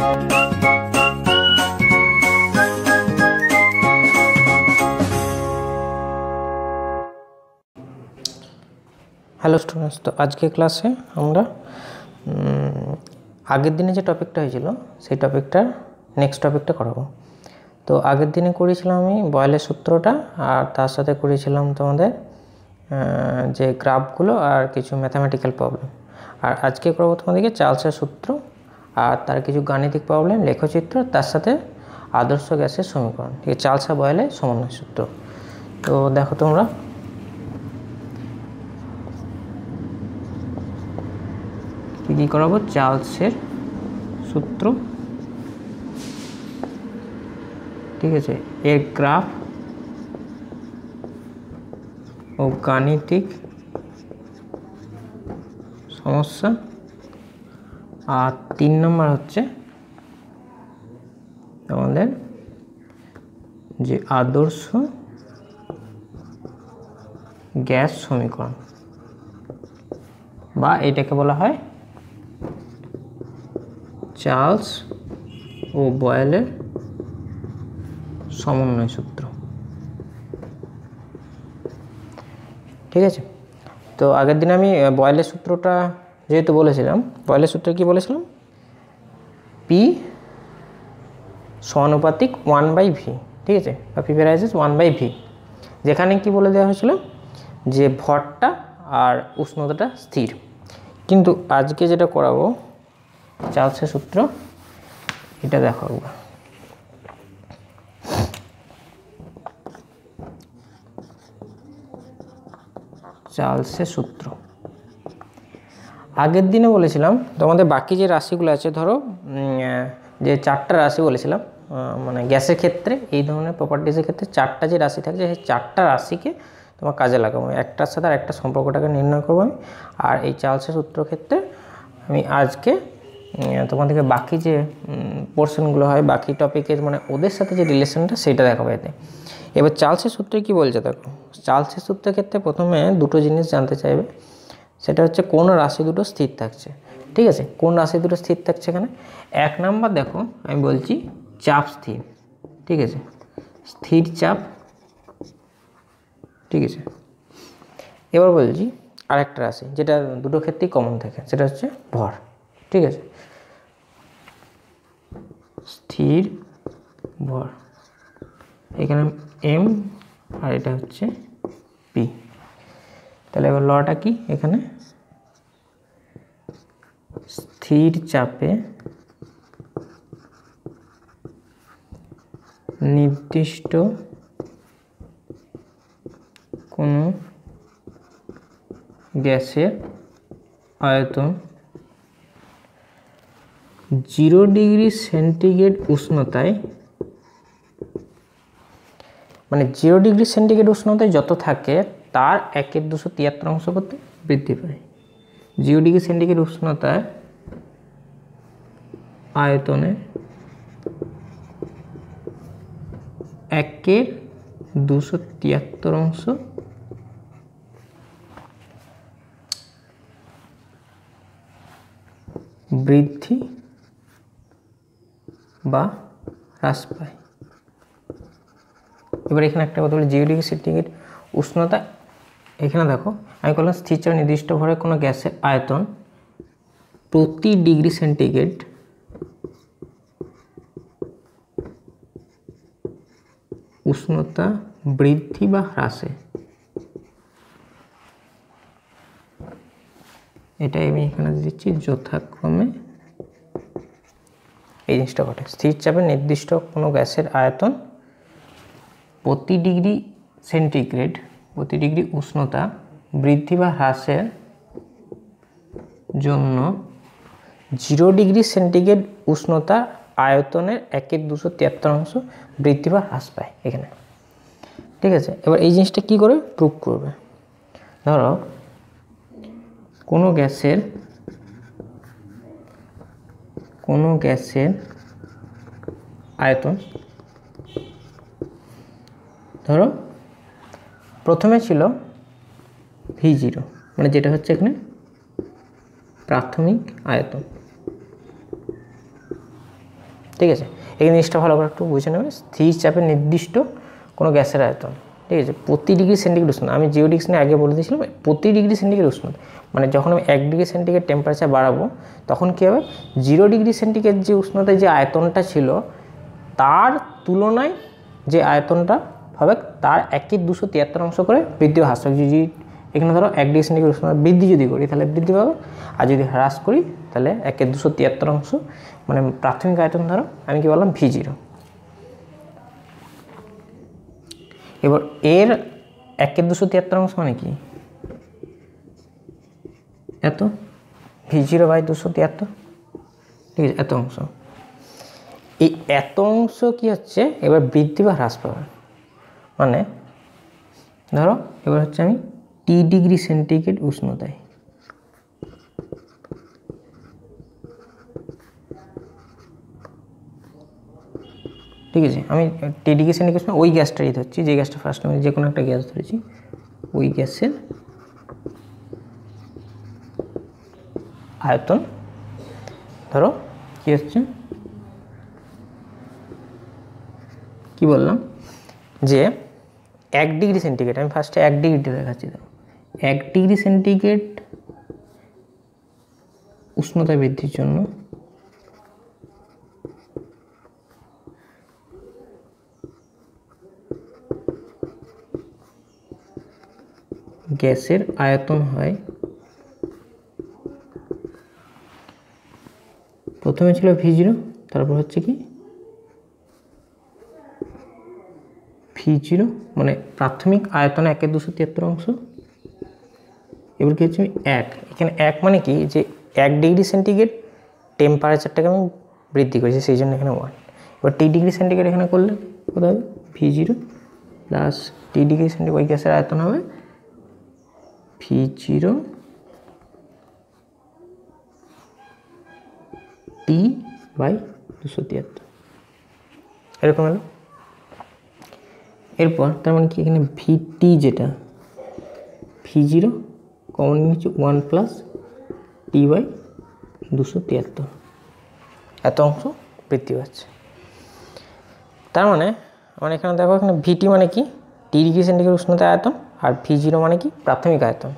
Hello students, তো আজকে ক্লাসে আমরা আগের দিনে যে টপিকটা হয়েছিল সেই টপিকটার নেক্সট টপিকটা করাবো। তো আগের দিনে করেছিলাম আমি বয়েলের সূত্রটা, আর তার সাথে করেছিলাম তোমাদের যে গ্রাফগুলো আর কিছু ম্যাথামেটিক্যাল প্রবলেম। আর আজকে করবো তোমাদেরকে চার্লসের সূত্র আর তার কিছু গাণিতিক প্রবলেম, লেখচিত্র, তার সাথে আদর্শ গ্যাসের সমীকরণ। ঠিক আছে, চার্লস আর বয়েলের সমন্বয় সূত্র। তো দেখো তোমরা কি করাবো, চার্লসের সূত্র, ঠিক আছে, এর গ্রাফ ও গাণিতিক সমস্যা, আর 3 নম্বর হচ্ছে আমাদের যে আদর্শ গ্যাস সমীকরণ, বা এটাকে বলা হয় চার্লস ও বয়েলের সমন্বয় সূত্র। ঠিক আছে, তো আগের দিন আমি বয়েলের সূত্রটা যেহেতু বলেছিলাম, বয়েলের সূত্র কি বলেছিলাম, পি সমানুপাতিক 1/v, ঠিক আছে, বা পি ভ্যারাইজেস 1/v, যেখানে কি বলে দেওয়া হয়েছিল যে ভরটা আর উষ্ণতাটা স্থির। কিন্তু আজকে যেটা করাবো চার্লসের সূত্র, এটা দেখো একবার। চার্লসের সূত্র আগের দিনে বলেছিলাম তোমাদের বাকি যে রাশিগুলো আছে, ধরো যে 4টা রাশি বলেছিলাম, মানে গ্যাসের ক্ষেত্রে এই ধরনের প্রপার্টিসের ক্ষেত্রে 4টা যে রাশি থাকছে, সেই 4টা রাশিকে তোমার কাজে লাগাবো, একটার সাথে আর একটা সম্পর্কটাকে নির্ণয় করবো আমি। আর এই চার্লসের সূত্র ক্ষেত্রে আমি আজকে তোমাদেরকে বাকি যে পোর্শনগুলো হয়, বাকি টপিকের মানে ওদের সাথে যে রিলেশনটা, সেটা দেখাবো এতে। এবার চার্লসের সূত্রে কি বলছে দেখো, চার্লসের সূত্রের ক্ষেত্রে প্রথমে দুটো জিনিস জানতে চাইবে, সেটা হচ্ছে কোন রাশি দুটো স্থির থাকছে। ঠিক আছে, কোন রাশি দুটো স্থির থাকছে এখানে। 1 নাম্বার দেখো আমি বলছি চাপ স্থির, ঠিক আছে, স্থির চাপ, ঠিক আছে। এবার বলছি আরেকটা রাশি যেটা দুটো ক্ষেত্রেই কমন থাকে, সেটা হচ্ছে ভর, ঠিক আছে, স্থির ভর, এখানে এম আর এটা হচ্ছে পি। তাহলে এবার লটা কি, এখানে স্থির চাপে নির্দিষ্ট কোনো গ্যাসের আয়তন 0 ডিগ্রি সেন্টিগ্রেড উষ্ণতায়, মানে 0 ডিগ্রি সেন্টিগ্রেড উষ্ণতায় যত থাকে তার 1/273 করতে বৃদ্ধি পায়। 0 ডিগ্রি সেন্টিগ্রেড উষ্ণতায় আয়তনে 1/273 বৃদ্ধি বা হ্রাস পায়। এবার এখানে একটা কথা বলি, 0 ডিগ্রি সেন্টিগ্রেড উষ্ণতা, এখানে দেখো আমি বললাম স্থির চাপে নির্দিষ্ট ভরে কোনো গ্যাসের আয়তন প্রতি ডিগ্রি সেন্টিগ্রেড উষ্ণতা বৃদ্ধি বা হ্রাসে, এটাই আমি এখানে দিচ্ছি যথাক্রমে এই জিনিসটা ঘটে। স্থির চাপে নির্দিষ্ট কোনো গ্যাসের আয়তন প্রতি ডিগ্রি সেন্টিগ্রেড, প্রতি ডিগ্রি উষ্ণতা বৃদ্ধি বা হ্রাসের জন্য 0 ডিগ্রি সেন্টিগ্রেড উষ্ণতা আয়তনের 1/273 বৃদ্ধি বা হ্রাস পায় এখানে। ঠিক আছে, এবার এই জিনিসটা কি করে প্রুভ করবে, ধরো কোনো গ্যাসের আয়তন, ধরো প্রথমে ছিল V0, মানে যেটা হচ্ছে এখানে প্রাথমিক আয়তন, ঠিক আছে, এই জিনিসটা ভালো করে একটু বুঝে নেবে। স্থির চাপে নির্দিষ্ট কোনো গ্যাসের আয়তন, ঠিক আছে, প্রতি ডিগ্রি সেন্টিগ্রেড উষ্ণতা, আমি জিওডিক্স নিয়ে আগে বলে দিয়েছিলাম, প্রতি ডিগ্রি সেন্টিগ্রেড উষ্ণতা মানে যখন আমি 1 ডিগ্রি সেন্টিগ্রেড টেম্পারেচার বাড়াবো তখন কী হবে, 0 ডিগ্রি সেন্টিগ্রেড যে উষ্ণতায় যে আয়তনটা ছিল তার তুলনায় যে আয়তনটা হবে তার 1/273 করে বৃদ্ধি হ্রাস হবে। যদি এখানে ধরো 1 ডিগ্রি সেন্টিগ্রেড উষ্ণতা বৃদ্ধি যদি করি তাহলে বৃদ্ধি পাবে, আর যদি হ্রাস করি তাহলে 1/273, মানে প্রাথমিক আয়তন ধরো আমি কি বললাম V0। এবার এর 1/273 মানে কি, এত V0/273, ঠিক আছে, এত অংশ। এই এত অংশ কি হচ্ছে এবার বৃদ্ধি বা হ্রাস পাবে, মানে ধরো এবার হচ্ছে আমি T ডিগ্রি সেন্টিগ্রেড উষ্ণতায়, ঠিক আছে, আমি T ডিগ্রি সেন্টিগ্রেড ওই গ্যাসটাই ধরছি, যে গ্যাসটা ফার্স্ট আমি যে কোনো একটা গ্যাস ধরেছি, ওই গ্যাসের আয়তন ধরো কি হচ্ছে, কি বললাম যে 1 ডিগ্রি সেন্টিগ্রেড, আমি ফার্স্টে 1 ডিগ্রিটা দেখাচ্ছি, দেখো 1 ডিগ্রি সেন্টিগ্রেড উষ্ণতা বৃদ্ধির জন্য গ্যাসের আয়তন হয়, প্রথমে ছিল V0, তারপর হচ্ছে কি V0 মানে প্রাথমিক আয়তনে 1/273, এবার কি হচ্ছে আমি 1, এখানে 1 মানে কি যে 1 ডিগ্রি সেন্টিগ্রেড টেম্পারেচারটাকে আমি বৃদ্ধি করেছি, সেই জন্য এখানে 1। এবার T ডিগ্রি সেন্টিগ্রেড এখানে করলে কত হবে, V0 plus T degree centigrade ওই গ্যাসের আয়তন হবে V0 T/273, এরকম হলো। এরপর তার মানে কি এখানে VT যেটা V0 কমন নিচ্ছে 1 প্লাস T/273, এত অংশ বৃদ্ধি পাচ্ছে। তার মানে আমার এখানে দেখো এখানে VT মানে কি T ডিগ্রি সেন্টিগ্রেড উষ্ণতা আয়তন, আর V0 মানে কি প্রাথমিক আয়তন।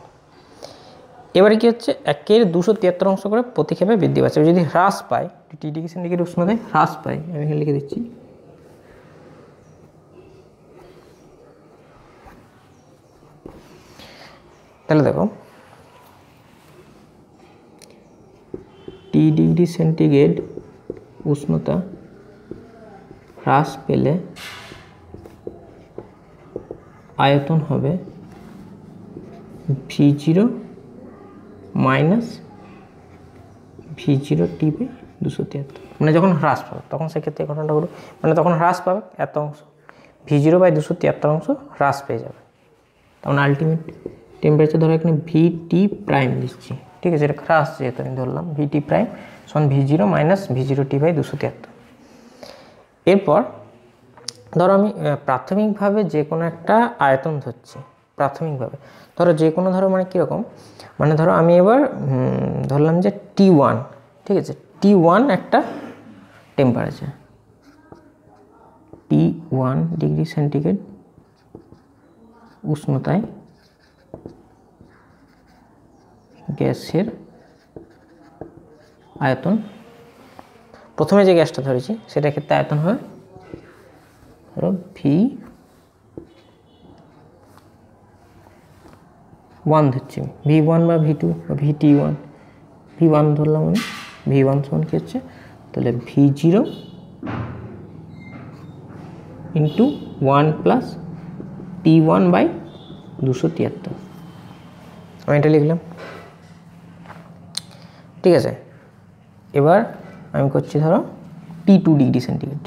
এবারে কি হচ্ছে 1/273 করে প্রতিক্ষেপে বৃদ্ধি পাচ্ছে, যদি হ্রাস পায় T ডিগ্রি সেন্টিগ্রেড উষ্ণতায় হ্রাস পায়, আমি এখানে লিখে দিচ্ছি তাহলে দেখো T ডিগ্রি সেন্টিগ্রেড উষ্ণতা হ্রাস পেলে আয়তন হবে V0 মাইনাস V0 T/273, মানে যখন হ্রাস পাবে তখন সেক্ষেত্রে ঘটনাটা হলো মানে তখন হ্রাস পাবে এত অংশ, V0/273 অংশ হ্রাস পেয়ে যাবে, তখন আলটিমেট টেম্পারেচার ধরো এখানে VT প্রাইম দিচ্ছি, ঠিক আছে, এটা হ্রাস যেহেতু আমি ধরলাম VT প্রাইম সমান V0 মাইনাস V0 T/273। এরপর ধরো আমি প্রাথমিকভাবে যে কোনো একটা আয়তন ধরছি, প্রাথমিকভাবে ধরো যে কোনো ধরো মানে কীরকম, মানে ধরো আমি এবার ধরলাম যে T1, ঠিক আছে, T1 একটা টেম্পারেচার, T1 ডিগ্রি সেন্টিগ্রেড উষ্ণতায় গ্যাসের আয়তন, প্রথমে যে গ্যাসটা ধরেছি সেটার ক্ষেত্রে আয়তন হয় ধরো V1 ধরছি, V1 বা V2 বা VT1, V1 ধরলাম আমি, V1 সমান কি হচ্ছে তাহলে V0 ইন্টু 1 প্লাস T1/273, আমি এটা লিখলাম, ঠিক আছে। এবার আমি করছি ধরো T2 ডিগ্রি সেন্টিগ্রেড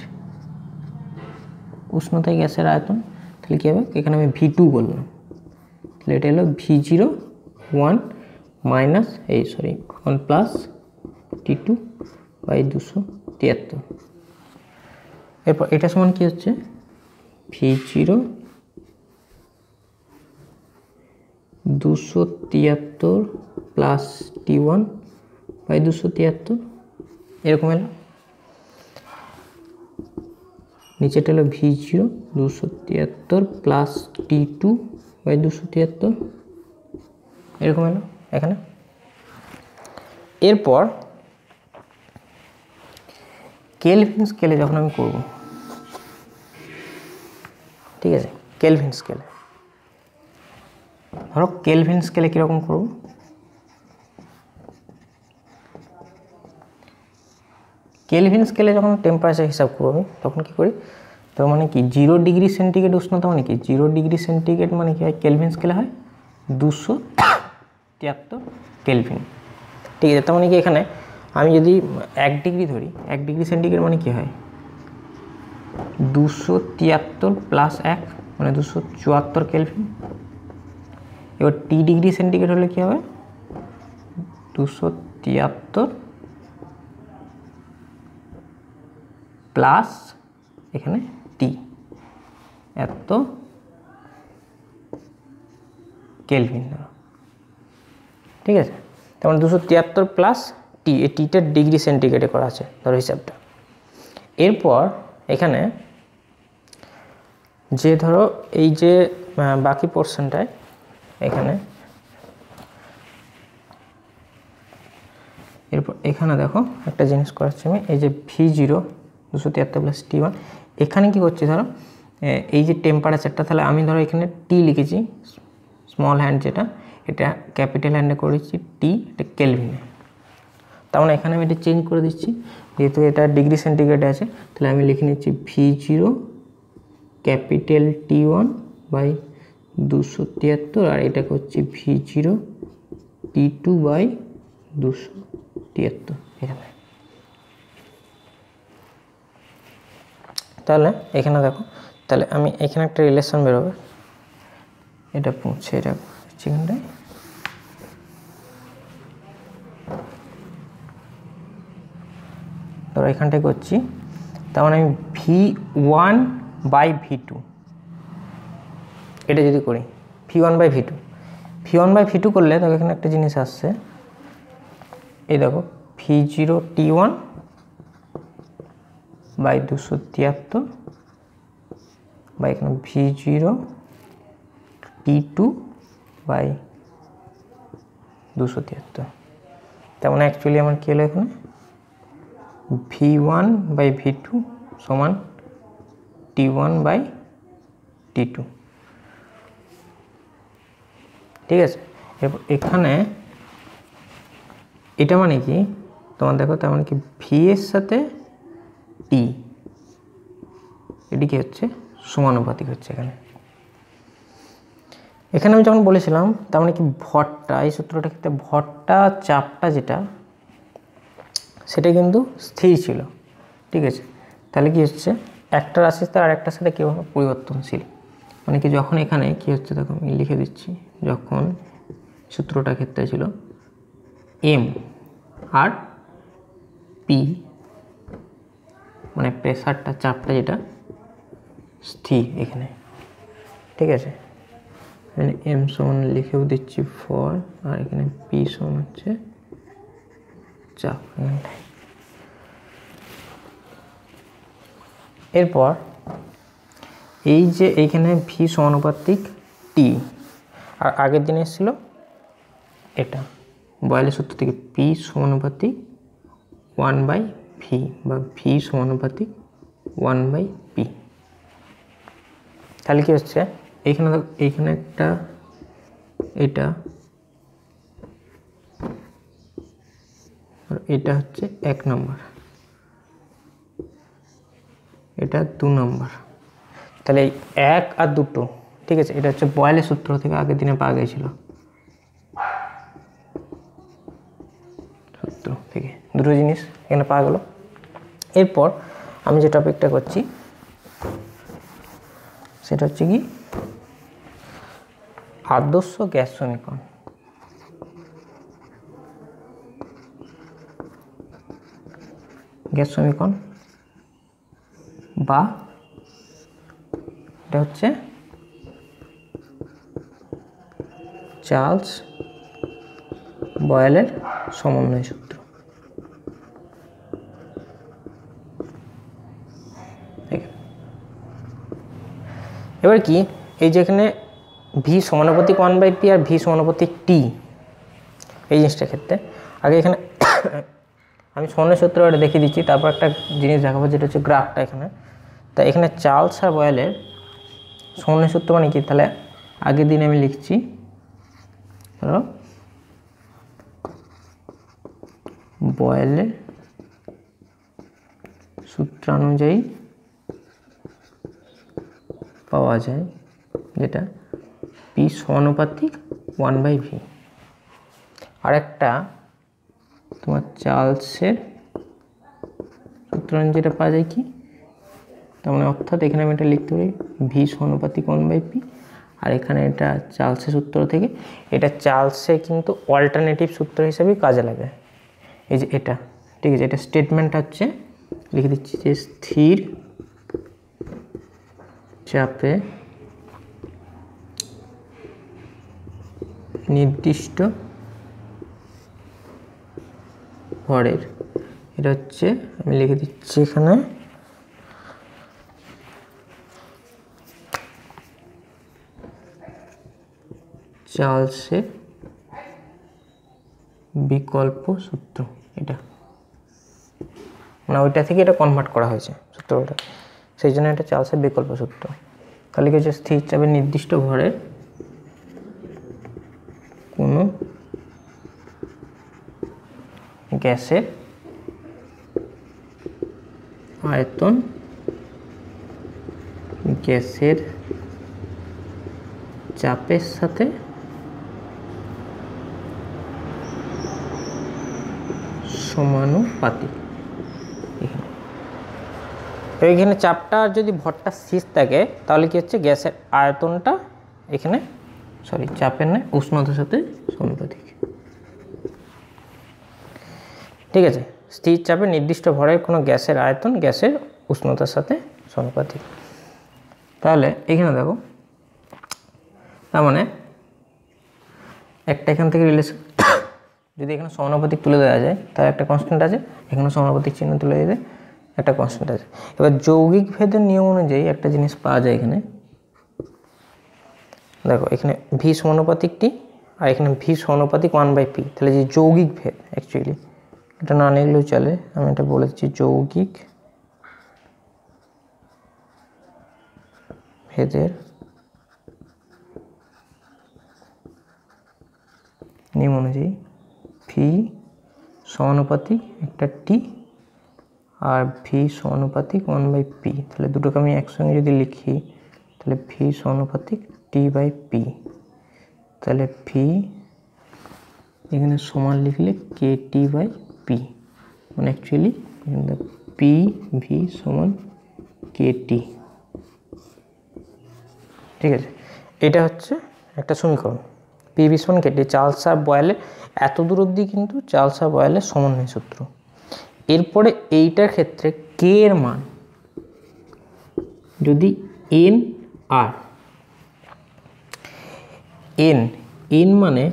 উষ্ণতায় গ্যাসের আয়তন, তাহলে কী হবে এখানে আমি V2 বললাম, তাহলে এটা হলো V0 1 মাইনাস 1 প্লাস T2/273, এরপর এটা সমান কি হচ্ছে V0 273 প্লাস T1/273, এরকম এলো। নিচেটা হলো V0 273 প্লাস T2 বাই 273, এরকম এলো এখানে। এরপর কেলভিন স্কেলে যখন আমি করব, ঠিক আছে, কেলভিন স্কেলে ধরো কেলভিন স্কেলে কীরকম করব, কেলভিন স্কেলে যখন টেম্পারেচার হিসাব করবো আমি তখন কী করি, তার মানে কি 0 ডিগ্রি সেন্টিগ্রেড উষ্ণতা মানে কি 0 ডিগ্রি সেন্টিগ্রেড মানে কি হয় কেলভিন স্কেলে হয় 273 কেলভিন, ঠিক আছে। তার মানে কি এখানে আমি যদি 1 ডিগ্রি ধরি, 1 ডিগ্রি সেন্টিগ্রেড মানে কি হয় 273 প্লাস 1 মানে 274 কেলভিন। এবার টি ডিগ্রি সেন্টিগ্রেড হলে কী হবে 273 প্লাস এখানে টি এত কেলভিন, ঠিক আছে। তেমন 273 প্লাস টি, এই টিটা ডিগ্রি সেন্টিগ্রেডে করা আছে ধরো হিসাবটা। এরপর এখানে যে ধরো এই যে বাকি পোর্শনটায় এখানে, এরপর এখানে দেখো একটা জিনিস করাচ্ছি আমি, এই যে V0 273 প্লাস T1, এখানে কি করছি ধরো এই যে টেম্পারেচারটা, তাহলে আমি ধরো এখানে টি লিখেছি স্মল হ্যান্ড, যেটা এটা ক্যাপিটাল হ্যান্ডে করেছি টি, এটা কেলভিনে। তার মানে এখানে আমি এটা চেঞ্জ করে দিচ্ছি, যেহেতু এটা ডিগ্রি সেন্টিগ্রেডে আছে, তাহলে আমি লিখে নিচ্ছি V0 ক্যাপিটাল T1 বাই 273, আর এটাকে হচ্ছে V0 T2 বাই 273 এখানে। তাহলে এখানে দেখো, তাহলে আমি এখানে একটা রিলেশন বেরোবে, এটা পৌঁছে এটা এখানটায়, ধরো এখানটায় করছি, তার মানে আমি V1 বাই V2 এটা যদি করি, V1 বাই V2 করলে দেখো এখানে একটা জিনিস আসছে, এই দেখো V0 T1 বাই 273 বা এখানে V0 T2 বাই 273, তেমন অ্যাকচুয়ালি আমার কী হলো এখানে V1 বাই V2 সমান T1 বাই T2, ঠিক আছে। এরপর এখানে এটা মানে কি তোমার দেখো, তার মানে কি ভি এর সাথে টি এটি কি হচ্ছে সমানুপাতিক হচ্ছে এখানে। এখানে আমি যখন বলেছিলাম তার মানে কি ভরটা, এই সূত্রটা ক্ষেত্রে ভরটা চাপটা যেটা সেটা কিন্তু স্থির ছিল, ঠিক আছে। তাহলে কি হচ্ছে একটা রাশি তার আরেকটার সাথে কীভাবে পরিবর্তনশীল, মানে কি যখন এখানে কি হচ্ছে দেখো আমি লিখে দিচ্ছি, যখন সূত্রটা ক্ষেত্রে ছিল এম আর পি মানে প্রেসারটা চাপটা যেটা স্থির এখানে, ঠিক আছে। এখানে এম সমান লিখেও দিচ্ছি ফর, আর এখানে পি সমান হচ্ছে চাপ এখানটায়। এরপর এই যে এইখানে ভি সমানুপাতিক টি, আর আগের দিনে ছিল এটা বয়েলের সূত্র থেকে পি সমানুপাতিক 1/ভি বা ভি সমানুপাতিক 1/পি। তাহলে কি হচ্ছে এইখানে এইখানে একটা এটা, আর এটা হচ্ছে 1 নম্বর, এটা 2 নম্বর, তাহলে এই 1 আর 2, ঠিক আছে। এটা হচ্ছে বয়েলের সূত্র থেকে আগের দিনে পাওয়া গিয়েছিল, সূত্র থেকে দুটো জিনিস এখানে পাওয়া গেল। এরপর আমি যে টপিকটা করছি সেটা হচ্ছে কি আদর্শ গ্যাস সমীকরণ। গ্যাস সমীকরণ বা এটা হচ্ছে চার্লস বয়েলের সমন্বয় সূত্র। এবার কি এই যেখানে ভি সমানুপাতিক 1/p আর ভি সমানুপাতিক টি, এই জিনিসটার ক্ষেত্রে আগে এখানে আমি সমানের সূত্রটা দেখিয়ে দিচ্ছি, তারপর একটা জিনিস দেখাবো যেটা হচ্ছে গ্রাফটা এখানে। তা এখানে চার্লস আর বয়েলের সমানের সূত্র মানে কি, তাহলে আগের দিন আমি লিখছি, ধরো বয়েলের সূত্রানুযায়ী পাওয়া যায় যেটা পি সমানুপাতিক 1/v। আর একটা তোমার চার্লসের সূত্র যেটা পাওয়া যায় কি, তার মানে অর্থাৎ এখানে আমি এটা লিখতে পারি ভি সমানুপাতিক 1/p, আর এখানে এটা চার্লসের সূত্র থেকে, এটা চার্লসের কিন্তু অল্টারনেটিভ সূত্র হিসেবে কাজে লাগে। এই যে এটা, ঠিক আছে, এটা স্টেটমেন্ট হচ্ছে, লিখে দিচ্ছি যে স্থির চাপে নির্দিষ্ট ভরের, এটা হচ্ছে আমি লিখে দিচ্ছি এখানে চার্লসের বিকল্প সূত্র। এটা মানে ওইটা থেকে এটা কনভার্ট করা হয়েছে সূত্রটা, সেই জন্য এটা চার্লসের বিকল্প সূত্র। তাহলে কি হচ্ছে, স্থির চাপে নির্দিষ্ট ভরের কোনো গ্যাসের আয়তন গ্যাসের চাপের সাথে সমানুপাতিক। এইখানে চাপটা যদি ভরটা স্থির থাকে তাহলে কি হচ্ছে, গ্যাসের আয়তনটা এখানে চাপের নয় উষ্ণতার সাথে সমানুপাতিক। ঠিক আছে, স্থির চাপে নির্দিষ্ট ভরের কোনো গ্যাসের আয়তন গ্যাসের উষ্ণতার সাথে সমানুপাতিক। তাহলে এখানে দেখো, তার মানে একটা এখান থেকে রিলেশন যদি এখানে সমানুপাতিক তুলে দেওয়া যায় তাহলে একটা কনস্ট্যান্ট আছে, এখানে সমানুপাতিক চিহ্ন তুলে দিলে একটা কনস্ট্যান্ট আছে। এবার যৌগিক ভেদের নিয়ম অনুযায়ী একটা জিনিস পাওয়া যায় এখানে, দেখো এখানে ভি সমানুপাতিক টি আর এখানে ভি সমানুপাতিক 1/p, তাহলে যে যৌগিক ভেদ, অ্যাকচুয়ালি এটা না লিখলেও চলে, আমি এটা বলে দিচ্ছি যৌগিক ভেদের নিয়ম অনুযায়ী ভি সমানুপাতিক একটা টি আর ভি সমানুপাতিক 1/p, তাহলে দুটোকে আমি একসঙ্গে যদি লিখি তাহলে ভি সমানুপাতিক t/p, তাহলে ভি এখানে সমান লিখলে kt/p, মানে অ্যাকচুয়ালি পি ভি সমান kt। ঠিক আছে, এটা হচ্ছে একটা সমীকরণ, পি ভি সমান kt। চার্লস আর বয়েলের এত দূর অবধি কিন্তু চার্লস আর বয়েলের সমন্বয় সূত্র। এরপরে এইটার ক্ষেত্রে কে এর মান যদি এন আর, এন মানে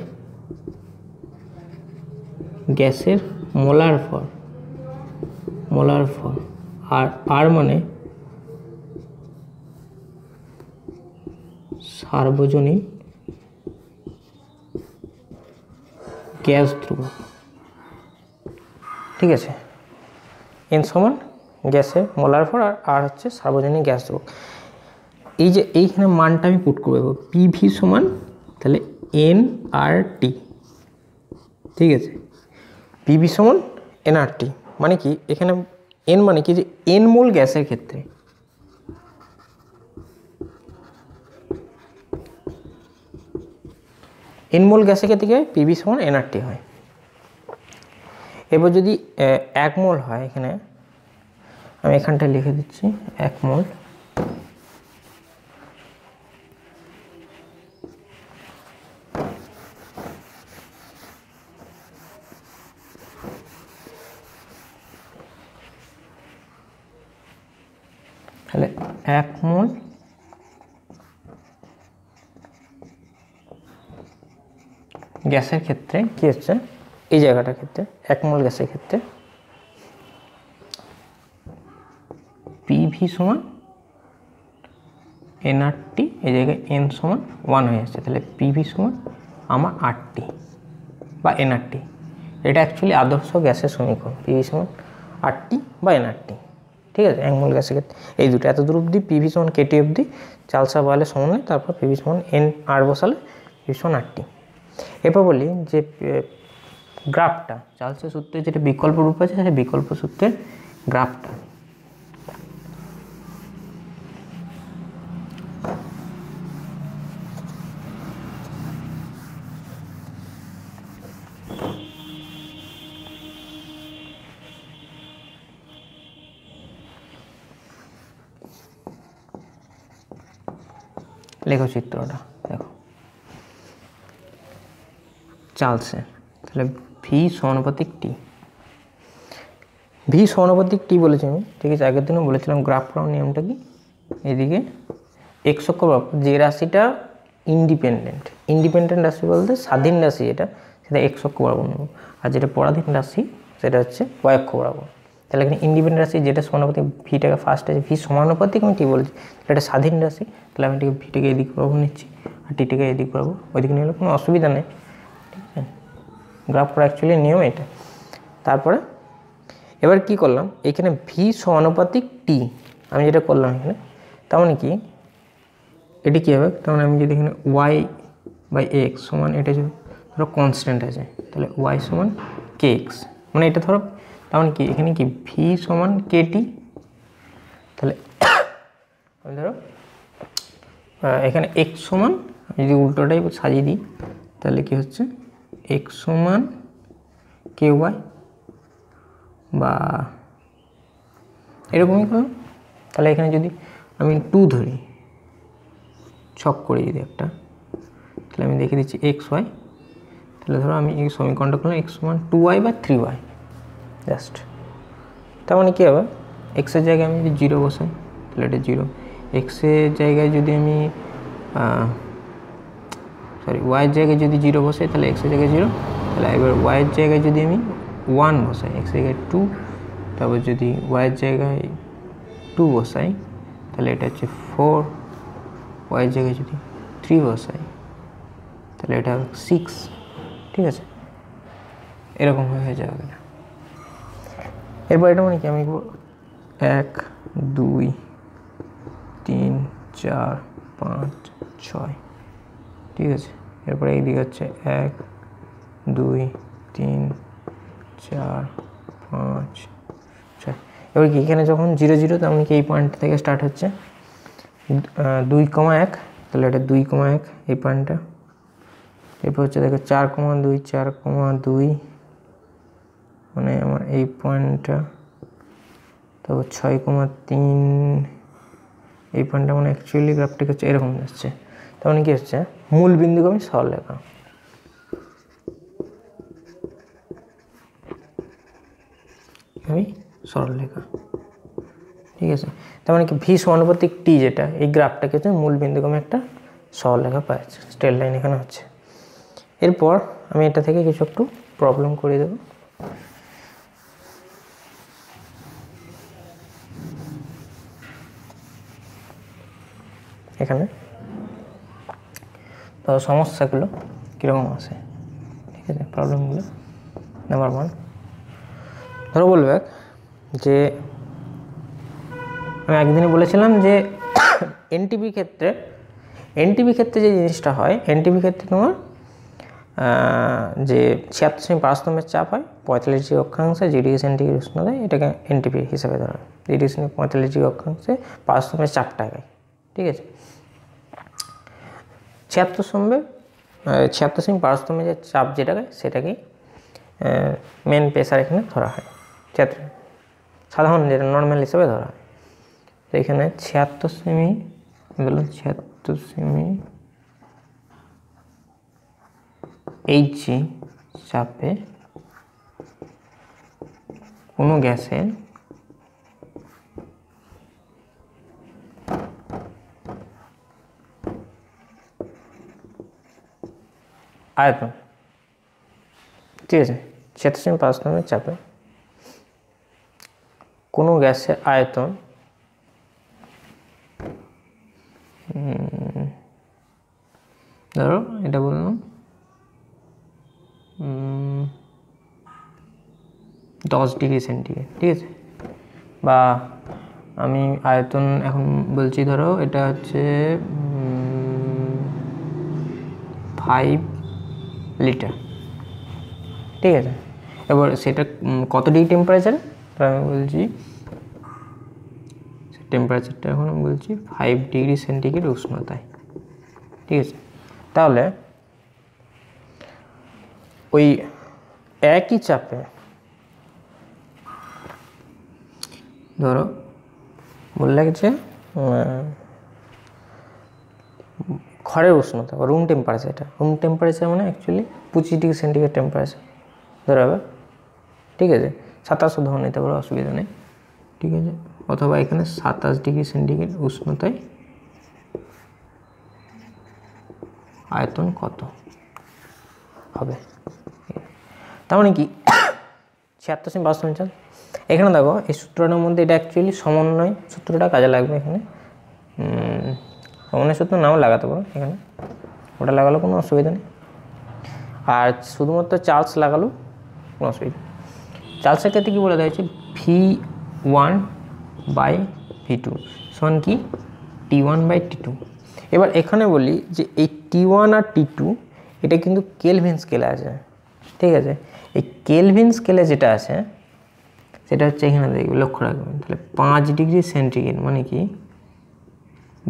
গ্যাসের মোলার ভর, আর আর মানে সার্বজনীন গ্যাস ধ্রুবক। ঠিক আছে, এন সমান গ্যাসের মোলার ভর আর আর হচ্ছে সার্বজনীন গ্যাস ধ্রুবক। এই যে এইখানে মানটা আমি পুট করবো পিভি সমান তাহলে এন আর টি। ঠিক আছে, পিভি সমান এন আর টি মানে কি, এখানে এন মানে কি যে এন মোল গ্যাসের ক্ষেত্রে এন মোল গ্যাসের ক্ষেত্রে পিভি সমান এন আর টি হয়। এবার যদি 1 মোল হয়, এখানে আমি এখানটা লিখে দিচ্ছি 1 মোল, তাহলে 1 মোল গ্যাসের ক্ষেত্রে কি হচ্ছে, এই জায়গাটার ক্ষেত্রে 1 মোল গ্যাসের ক্ষেত্রে পিভি সমান nRT এই জায়গায় n সমান 1 হয়ে যাচ্ছে, তাহলে পিভি সমান আমার আরটি বা nRT। এটা অ্যাকচুয়ালি আদর্শ গ্যাসের সমীকরণ, পিভি সমান আরটি বা nRT। ঠিক আছে, একমোল গ্যাসের ক্ষেত্রে এই দুটো, এত দূর অবধি পিভি সমান কেটি অবধি চার্লস বয়েলের সমানে, তারপর পিভি সমান এন আর বসালে পিভি সমান আরটি। এরপর বলি যে গ্রাফটা, চার্লসের সূত্রের যেটা বিকল্প রূপ আছে সেই বিকল্প সূত্রের গ্রাফটা। লেখো চিত্রটা, দেখো চার্লসের, তাহলে ভি সমানুপাতিক টি, ভি সমানুপাতিক টি বলেছি আমি, ঠিক আছে। আগের দিনও বলেছিলাম গ্রাফ করার নিয়মটা কি, এদিকে এক্স অক্ষ বরাবর যে রাশিটা ইন্ডিপেন্ডেন্ট, ইন্ডিপেন্ডেন্ট রাশি বলতে স্বাধীন রাশি যেটা, সেটা এক্স অক্ষ বরাবর নেব, আর যেটা পরাধীন রাশি সেটা হচ্ছে ওয়াই অক্ষ বরাবর। তাহলে এখানে ইন্ডিপেন্ডেন্ট রাশি যেটা সমানুপাতিক, ভিটাকে ফার্স্ট আছে ভি সমানুপাতিক আমি টি বলছি, এটা স্বাধীন রাশি, তাহলে আমি এটাকে ভিটাকে এদিক বরাবর নিচ্ছি আর টিটাকে এদিক বরাবর, ওইদিকে নিলে কোনো অসুবিধা নেই, ঠিক আছে। গ্রাফ করা অ্যাকচুয়ালি নিয়ম এটা। তারপরে এবার কি করলাম, এখানে ভি সমানুপাতিক টি আমি যেটা করলাম এখানে, তার মানে কি এটি কী হবে, তার মানে আমি যদি এখানে ওয়াই বাই এক্স সমান, এটা যদি ধরো কনস্ট্যান্ট আছে, তাহলে ওয়াই সমান কে এক্স, মানে এটা ধরো, তার মানে কি এখানে কি ভি সমান কে টি, তাহলে আমি ধরো এখানে এক্স সমান, যদি উল্টোটাই সাজিয়ে দিই তাহলে কি হচ্ছে এক্স সমান কে ওয়াই, বা এরকমই করো। তাহলে এখানে যদি আমি 2 ধরি, ছক করে যদি একটা, তাহলে আমি দেখে দিচ্ছি এক্স ওয়াই, তাহলে ধরো আমি এই সমীকরণটা করলাম এক্স সমান 2y বা 3y জাস্ট। তার মানে কী হবে, এক্সের জায়গায় আমি যদি 0 বসাই তাহলে এটা 0, এক্সের জায়গায় যদি আমি ওয়াইয়ের জায়গায় যদি 0 বসাই তাহলে এক্সের জায়গায় 0, তাহলে এবার ওয়াইয়ের জায়গায় যদি আমি 1 বসাই, এক্সের জায়গায় 2, তারপর যদি ওয়াইয়ের জায়গায় 2 বসাই তাহলে এটা হচ্ছে 4, ওয়াইয়ের জায়গায় যদি 3 বসাই তাহলে এটা 6, ঠিক আছে, এরকম হয়ে যাবে। এরপর এটা মানে কি আমি 1 2 3 4 5 6, ঠিক আছে। এরপরে এই দিকে হচ্ছে 1 2 3 4 5 6। এবার কি এখানে যখন 0 0, তেমন কি এই পয়েন্ট থেকে স্টার্ট হচ্ছে 2,1, তাহলে এটা 2,1 এই পয়েন্টটা। এরপর হচ্ছে দেখো 4,2 4,2, মানে আমার এই পয়েন্টটা, তারপর 6,3 এই পয়েন্টটা, মানে অ্যাকচুয়ালি গ্রাফটিক হচ্ছে এরকম যাচ্ছে। তার মানে কি হচ্ছে মূল বিন্দুকে আমি সরলরেখা, আমি সরলরেখা, ঠিক আছে। তার মানে কি ভি সমানুপাতিক টি যেটা, এই গ্রাফটাকে হচ্ছে মূল বিন্দুকে আমি একটা সরলরেখা পাচ্ছি, স্ট্রেট লাইন এখানে হচ্ছে। এরপর আমি এটা থেকে কিছু একটু প্রবলেম করে দেবো। এখানে তো সমস্যাগুলো কীরকম আসে, ঠিক আছে, প্রবলেমগুলো। নাম্বার 1, ধরো বলবে যে আমি একদিনই বলেছিলাম যে এনটিপি ক্ষেত্রে যে জিনিসটা হয়, এনটিপি ক্ষেত্রে তোমার যে 76.5 চাপ হয় 45 ডিগ্রি অক্ষাংশে, যে ডিগ্রি সেন্টিগ্রেড উষ্ণতায়, এটাকে এনটিপি হিসাবে ধরা হয়। যে ডিগ্রি 45 ডিগ্রি অক্ষাংশে 5 চাপটাকে, ঠিক আছে। 76.5 যে চাপ যেটাকে, সেটাকেই মেন প্রেসার এখানে ধরা হয়, সাধারণ যেটা নর্মাল হিসেবে ধরা হয়। তো এখানে 76 সেমি, বললাম 76 সেমি এইচজি চাপে কোনো গ্যাসের আয়তন, ঠিক আছে, 76.5 চাপে কোনো গ্যাসের আয়তন ধরো এটা বললাম 10 ডিগ্রি সেন্টিগ্রেড, ঠিক আছে। বা আমি আয়তন এখন বলছি, ধরো এটা হচ্ছে 5 লিটার, ঠিক আছে। এবার সেটা কত ডিগ্রি টেম্পারেচার, আমি বলছি টেম্পারেচারটা এখন আমি বলছি 5 ডিগ্রি সেন্টিগ্রেড উষ্ণতায়, ঠিক আছে। তাহলে ওই একই চাপে ধরো বললে যে ঘরের উষ্ণতা বা রুম টেম্পারেচার, এটা রুম টেম্পারেচার মানে অ্যাকচুয়ালি 25 ডিগ্রি সেন্টিগ্রেড টেম্পারেচার ধরো হবে, ঠিক আছে। 27 ধরে নিতে পারো, অসুবিধা নেই, ঠিক আছে। অথবা এখানে 27 ডিগ্রি সেন্টিগ্রেড উষ্ণতায় আয়তন কত হবে, তার মানে কি 76.52। এখানে দেখো এই সূত্রটার মধ্যে এটা অ্যাকচুয়ালি সমন্বয় সূত্রটা কাজে লাগবে। এখানে সমন্বয় সূত্র নাও লাগাতে পারো, এখানে ওটা লাগালো কোনো অসুবিধা নেই। আর শুধুমাত্র চার্লস লাগালো কোনো অসুবিধা। চার্লসের ক্ষেত্রে কী বলে দেওয়া হয়েছে, V1/V2 সমান কি T1/T2। এবার এখানে বলি যে এই T1 আর T2 এটা কিন্তু কেলভিন স্কেলে আছে, ঠিক আছে। এই কেলভিন স্কেলে যেটা আছে সেটা হচ্ছে এখানে দেখবে, লক্ষ্য রাখবেন। তাহলে 5 ডিগ্রি সেন্টিগ্রেড মানে কি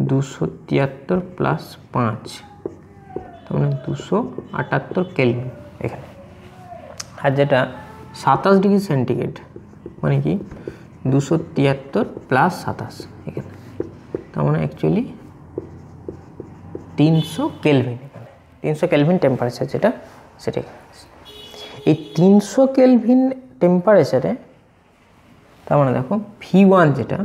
273 + 5, তার মানে 278 কেলভিন এখানে। আর যেটা 27 ডিগ্রি সেন্টিগ্রেড মানে কি 273 + 27 এখানে, তার মানে অ্যাকচুয়ালি 300 কেলভিন। এখানে 300 কেলভিন টেম্পারেচার যেটা, সেটা এই 300 কেলভিন টেম্পারেচারে, তার মানে দেখো V1 যেটা,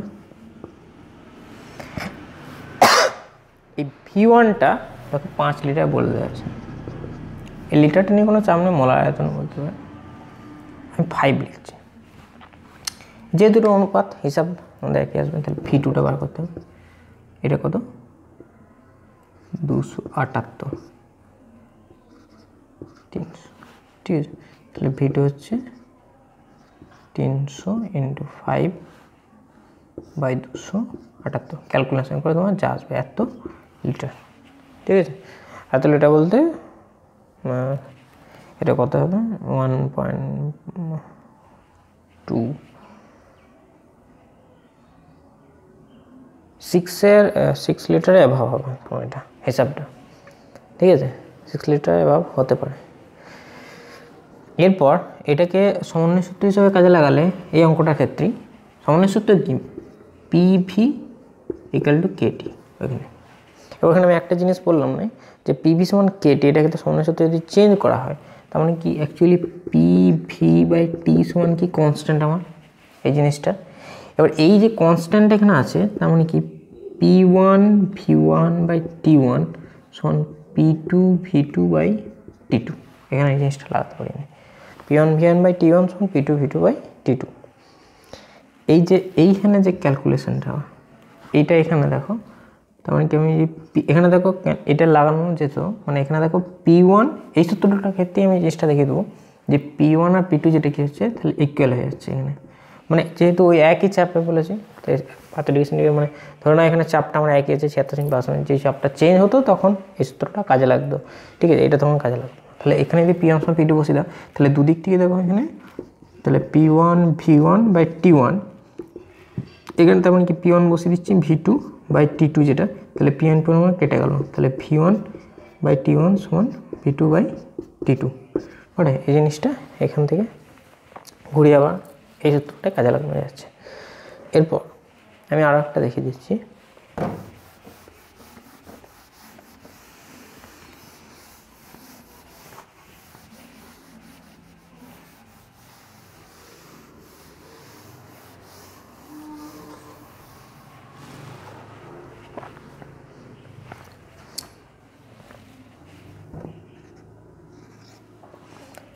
এই V1টা দেখো 5 লিটার বলে দেওয়া আছে। এই লিটারটা নিয়ে কোনো চাপ নেই, মোলার আয়তন বলতে পারে। আমি 5 লিখছি, যে দুটো অনুপাত হিসাব আমাদের একই আসবে। তাহলে V2টা বার করতে হবে, এটা কত 278, 300, ঠিক আছে। তাহলে V2 হচ্ছে 300 × 5/278, ক্যালকুলেশন করে তোমার যা আসবে এত লিটার, ঠিক আছে। এত লিটার বলতে এটা কত হবে 6 লিটারের অ্যাভাব হবে তোমার এটা হিসাবটা, ঠিক আছে। 6 লিটারের অ্যাভাব হতে পারে। এরপর এটাকে সমন্বয় সূত্র হিসেবে কাজে লাগালে এই অঙ্কটার ক্ষেত্রেই সমন্বয় সূত্র কি PV = KT। ওখানে আমি একটা জিনিস বললাম না যে PV = KT, এটা কিন্তু সমন্বয় সূত্র যদি চেঞ্জ করা হয় তার মানে কি অ্যাকচুয়ালি PV/T = কি কনস্ট্যান্ট আমার এই জিনিসটা। এবার এই যে কনস্ট্যান্ট এখানে আছে তার মানে কি P1 V1/T1 = P2 V2/T2। এখানে এই জিনিসটা লাগাতে পারি না, P1 V1/T1 = P2 V2/T2। এই যে এইখানে যে ক্যালকুলেশনটা এইটা এখানে দেখো, তার মানে কি আমি এখানে দেখো এটা লাগানো যেত, মানে এখানে দেখো P1 এই সূত্রটার ক্ষেত্রে আমি জিনিসটা দেখিয়ে দেবো যে P1 আর P2 যেটা কি হচ্ছে তাহলে ইকুয়াল হয়ে যাচ্ছে এখানে। মানে যেহেতু ওই একই চাপে বলেছি, তো 5 ডিগ্রি সেন্টিগ্রেড মানে ধরো না এখানে চাপটা আমার একই আছে 76.52, যে চাপটা চেঞ্জ হতো তখন এই সূত্রটা কাজে লাগতো, ঠিক আছে। এটা তখন কাজে লাগতো। তাহলে এখানে যদি P1 = P2 বসিয়ে দাও তাহলে দুদিক থেকে দেখো এখানে, তাহলে P1 V1/T1 এখানে তার মানে কি P1 বসিয়ে দিচ্ছি V2/T2 যেটা, তাহলে P1 কেটে গেল, তাহলে V1/T1 = V2/T2। ওটা এই জিনিসটা এখান থেকে ঘুরিয়ে আবার এই সূত্রটা কাজে লাগানো যাচ্ছে। এরপর আমি আরও একটা দেখিয়ে দিচ্ছি।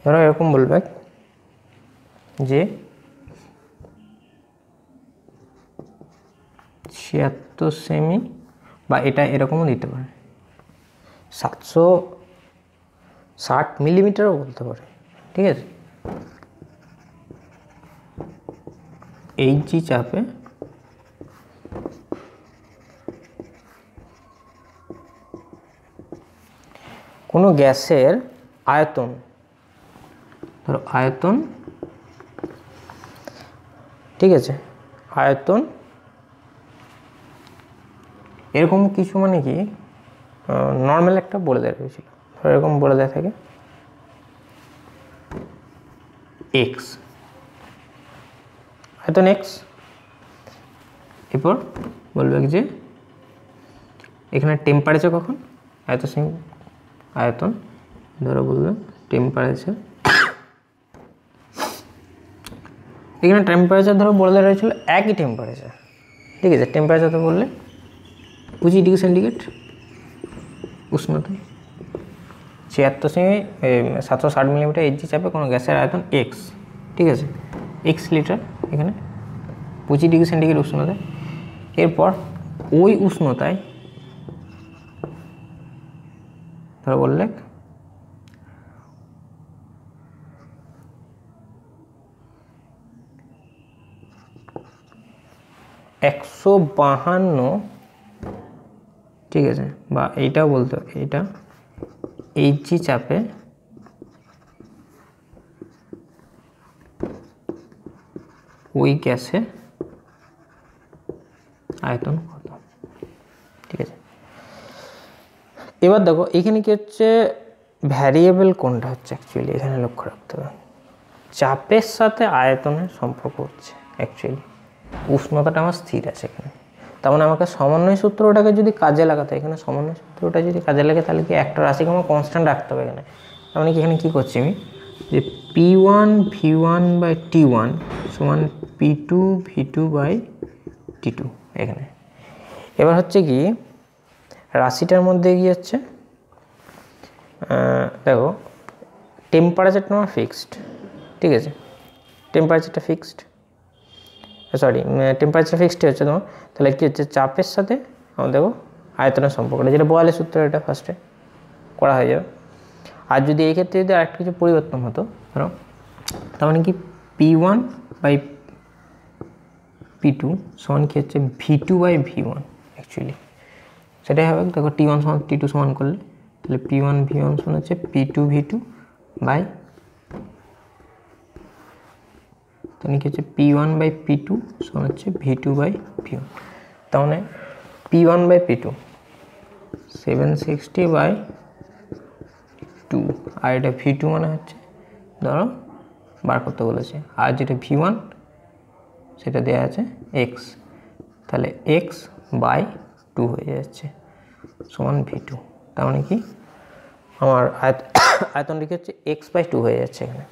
ধরো এরকম বলবে যে 76 সেমি বা এটা এরকমও দিতে পারে, 760 মিলিমিটারও বলতে পারে, ঠিক আছে। এইচজি চাপে কোনো গ্যাসের আয়তন, ধরো আয়তন, ঠিক আছে, আয়তন এরকম কিছু, মানে কি নর্মাল একটা বলে দেওয়া হয়েছিল, এরকম বলে দেওয়া থাকে এক্স, আয়তন এক্স। এরপর বলবে যে এখানে টেম্পারেচার কখন, আয়তন ধরো বলবে টেম্পারেচার, এখানে টেম্পারেচার ধরো বলে দেওয়া হয়েছিল একই টেম্পারেচার, ঠিক আছে। টেম্পারেচার তো বললে 25 ডিগ্রি সেন্টিগ্রেড, উষ্ণতা 760 মিলিমিটার এইচজি চাপে কোনো গ্যাসের আয়তন এক্স, ঠিক আছে, এক্স লিটার, এখানে 25 ডিগ্রি সেন্টিগ্রেড উষ্ণতায়। এরপর ওই উষ্ণতায় ধরো বললে 152, ঠিক আছে, বা এইটাও বলতো, এইটা এইচজি চাপে ওই গ্যাসের আয়তন কত, ঠিক আছে। এবার দেখো এখানে কি হচ্ছে, ভ্যারিয়েবল কোনটা হচ্ছে অ্যাকচুয়ালি এখানে লক্ষ্য রাখতে হবে, চাপের সাথে আয়তনের সম্পর্ক হচ্ছে অ্যাকচুয়ালি, উষ্ণতাটা আমার স্থির আছে এখানে, তার মানে আমাকে সমন্বয় সূত্রটাকে যদি কাজে লাগাতে, এখানে সমন্বয় সূত্রটা যদি কাজে লাগে তাহলে কি একটা রাশিকে আমার কনস্ট্যান্ট রাখতে হবে এখানে। তার মানে কি এখানে কী করছি আমি, যে P1 V1 বাই T1 সমান P2 V2 বাই T2 এখানে। এবার হচ্ছে কি রাশিটার মধ্যে কি হচ্ছে, দেখো টেম্পারেচারটা আমার ফিক্সড, ঠিক আছে, টেম্পারেচারটা ফিক্সড, সরি টেম্পারেচার ফিক্সড হচ্ছে তোমার, তাহলে কী হচ্ছে চাপের সাথে আমার দেখো আয়তনের সম্পর্কটা, যেটা বয়ালের সূত্র, এটা ফার্স্টে করা হয়ে যাবে। আর যদি এই ক্ষেত্রে যদি আরেকটা কিছু পরিবর্তন হতো ধরো, তার মানে কি P1 বাই P2 সমান কি হচ্ছে V2 বাই V1 অ্যাকচুয়ালি, সেটাই হবে। দেখো T1 সমান T2 সমান করলে তাহলে P1 V1 সমান হচ্ছে P2 V2 বাই, তাহলে কি হচ্ছে P1 বাই P2 সমান হচ্ছে V2 বাই V1, তার মানে P1 বাই P2 760 বাই 2, আর এটা V2 মানে হচ্ছে ধরো বার করতে বলেছে, আর যেটা V1 সেটা দেওয়া আছে X, তাহলে X বাই 2 হয়ে যাচ্ছে সমান V2, তার মানে কি আমার আয়তনটা কি হচ্ছে X বাই 2 হয়ে যাচ্ছে এখানে।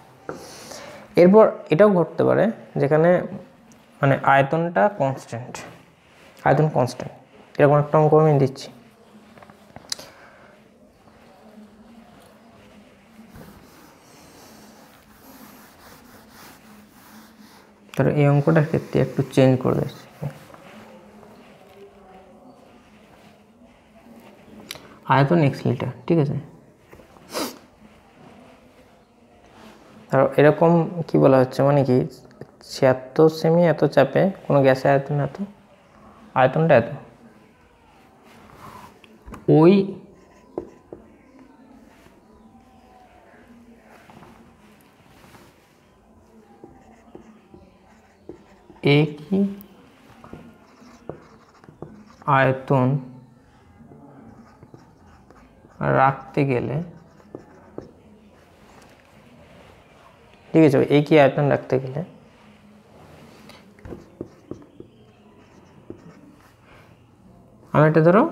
এরপর এটাও ঘটতে পারে যেখানে মানে আয়তনটা কনস্ট্যান্ট, আয়তন কনস্ট্যান্ট, এরকম একটা অঙ্ক আমি দিচ্ছি, তাহলে এই অঙ্কটার ক্ষেত্রে একটু চেঞ্জ করে দিচ্ছি, আয়তন X লিটার, ঠিক আছে, আর এরকম কি বলা হচ্ছে, মানে কি 76 সেমি এত চাপে কোনো গ্যাসের আয়তন এত, আয়তনটা এত, ওই একই আয়তন রাখতে গেলে, ঠিক আছে, একই আয়তন রাখতে গেলে আমি এটা ধরো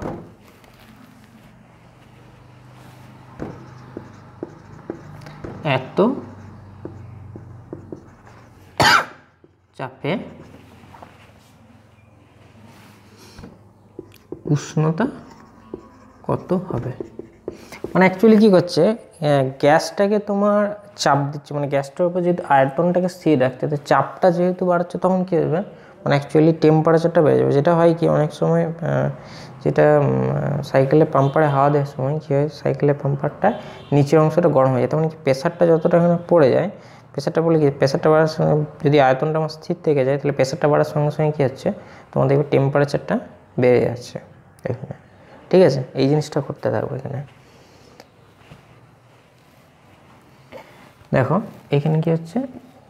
এত চাপে উষ্ণতা কত হবে, মানে অ্যাকচুয়ালি কী করছে, গ্যাসটাকে তোমার চাপ দিচ্ছে, মানে গ্যাসটার উপর যদি আয়তনটাকে স্থির রাখতে, তো চাপটা যেহেতু বাড়াচ্ছে তখন কী হবে, মানে অ্যাকচুয়ালি টেম্পারেচারটা বেড়ে যাবে। যেটা হয় কি অনেক সময় যেটা সাইকেলের পাম্পারে হাওয়া দেওয়ার সময় কী হয়, সাইকেলের পাম্পারটা নিচের অংশটা গরম হয়ে যায়, তখন কি প্রেশারটা যতটা এখানে পড়ে যায়, প্রেশারটা বলে কি প্রেশারটা বাড়ার সঙ্গে যদি আয়তনটা আমার স্থির থেকে যায় তাহলে প্রেশারটা বাড়ার সঙ্গে সঙ্গে কী হচ্ছে, তোমার দেখবে টেম্পারেচারটা বেড়ে যাচ্ছে এখানে। ঠিক আছে, এই জিনিসটা করতে থাকবো এখানে। দেখো এখানে কি হচ্ছে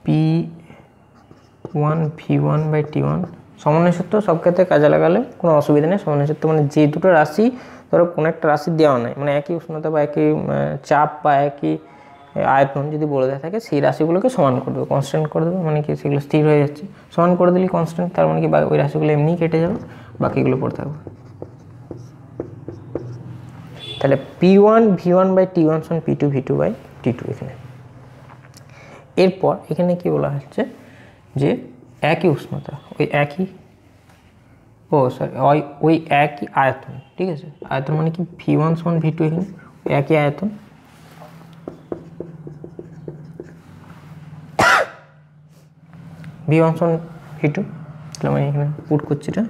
P1V1/T1 সমন্বয় সূত্র সব ক্ষেত্রে কাজে লাগালে কোনো অসুবিধা নেই। সমন্বয় সূত্র মানে যে দুটো রাশি ধরো কোনো একটা রাশি দেওয়া নাই, মানে একই উষ্ণতা বা একই চাপ বা একই আয়তন যদি বলে দেওয়া থাকে, সেই রাশিগুলোকে সমান করে দেবে, কনস্ট্যান্ট করে দেবে, মানে কি সেগুলো স্থির হয়ে যাচ্ছে। সমান করে দিলে কনস্ট্যান্ট, তার মানে কি ওই রাশিগুলো এমনিই কেটে যাবে, বাকিগুলো পড়ে থাকবে। তাহলে P1V1/T1 সমান P2V2/T2 এখানে। এরপর এখানে কি বলা হচ্ছে যে একই উষ্ণতা, ওই একই আয়তন। ঠিক আছে, আয়তন মানে কি V1 সমান V2, এখানে একই আয়তন। V1 সমান V2, তাহলে আমি এখানে পুট করছি এটা।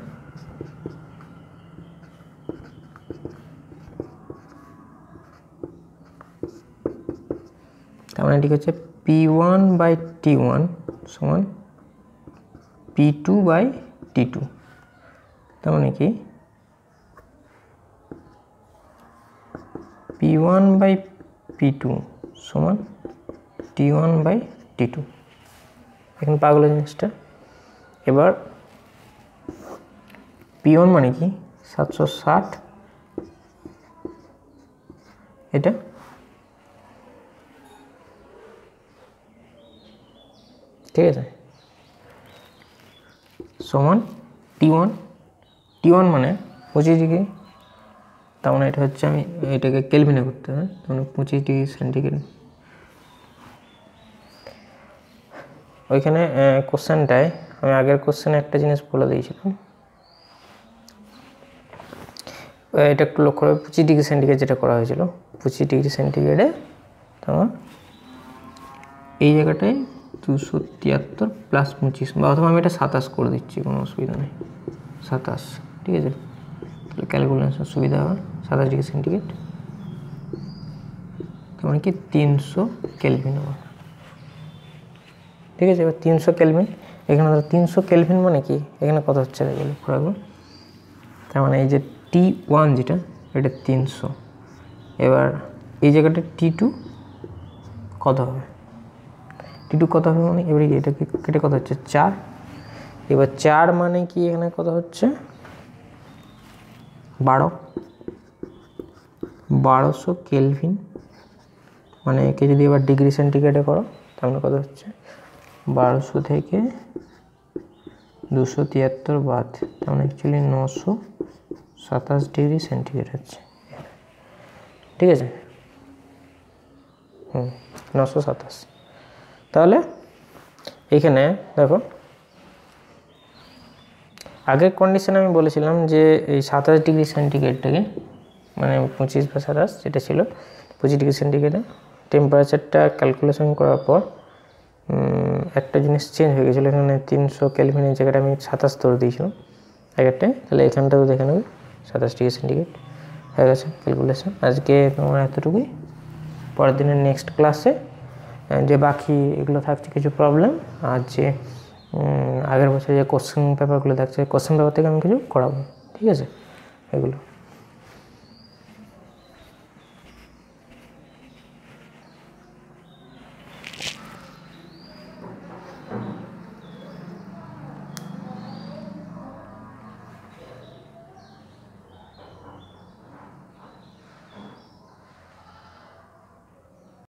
তার মানে ঠিক হচ্ছে P1/T1 সমান P2/T2। তার মানে কি P1/P2 সমান T1/T2। এখানে পাগল জিনিসটা। এবার P1 মানে কি 760, এটা ঠিক আছে, সমান T1 মানে 25 ডিগ্রি। তার মানে এটা হচ্ছে, আমি এটাকে কেলভিনে করতে হবে, তার মানে 25 ডিগ্রি সেন্টিগ্রেড। ওইখানে কোশ্চেনটায় আমি আগের কোশ্চেনে একটা জিনিস বলে দিয়েছিলাম, এটা একটু লক্ষ্য করবে। 25 ডিগ্রি সেন্টিগ্রেড যেটা করা হয়েছিল, 25 ডিগ্রি সেন্টিগ্রেডে তোমার এই জায়গাটায় 273 প্লাস 25, বা অথবা আমি এটা 27 করে দিচ্ছি, কোনো অসুবিধা নেই, 27। ঠিক আছে, তাহলে ক্যালকুলেশন সুবিধা হবে। 27 ডিগ্রি সেন্টিগ্রেড তার মানে কি 300 কেলভিন হবে। ঠিক আছে, এবার 300 কেলভিন, এখানে ধরো 300 কেলভিন মানে কি এখানে কত হচ্ছে লক্ষ্য রাখবো। তার মানে এই যে T1 যেটা, এটা 300। এবার এই জায়গাটা T2 কত হবে, T2 কত হবে মানে এবারে এটা কেটে কত হচ্ছে 4। এবার 4 মানে কি এখানে কত হচ্ছে 1200 কেলভিন। মানে একে যদি এবার ডিগ্রি সেন্টিগ্রেডে করো তাহলে কত হচ্ছে 1200 থেকে 273 বাদ, তার মানে অ্যাকচুয়ালি 927 ডিগ্রি সেন্টিগ্রেড হচ্ছে। ঠিক আছে, 927। তাহলে এখানে দেখো আগের কন্ডিশনে আমি বলেছিলাম যে এই 27 ডিগ্রি সেন্টিগ্রেডটাকে, মানে 25 বা 27 যেটা ছিল 25 ডিগ্রি সেন্টিগ্রেডে টেম্পারেচারটা ক্যালকুলেশন করার পর একটা জিনিস চেঞ্জ হয়ে গেছিলো। এখানে 300 কেলভিনের জায়গাটা আমি 27 ধরে দিয়েছিলাম আগেরটায়, তাহলে এখানটাও দেখে নেবে 27 ডিগ্রি সেন্টিগ্রেড হয়ে গেছে ক্যালকুলেশন। আজকে তোমার এতটুকুই। পরের দিনের নেক্সট ক্লাসে যে বাকি এগুলো থাকছে কিছু প্রবলেম, আর যে আগের বছর যে কোশ্চেন পেপারগুলো থাকছে, কোশ্চেন পেপার থেকে আমি কিছু করাবো। ঠিক আছে, এগুলো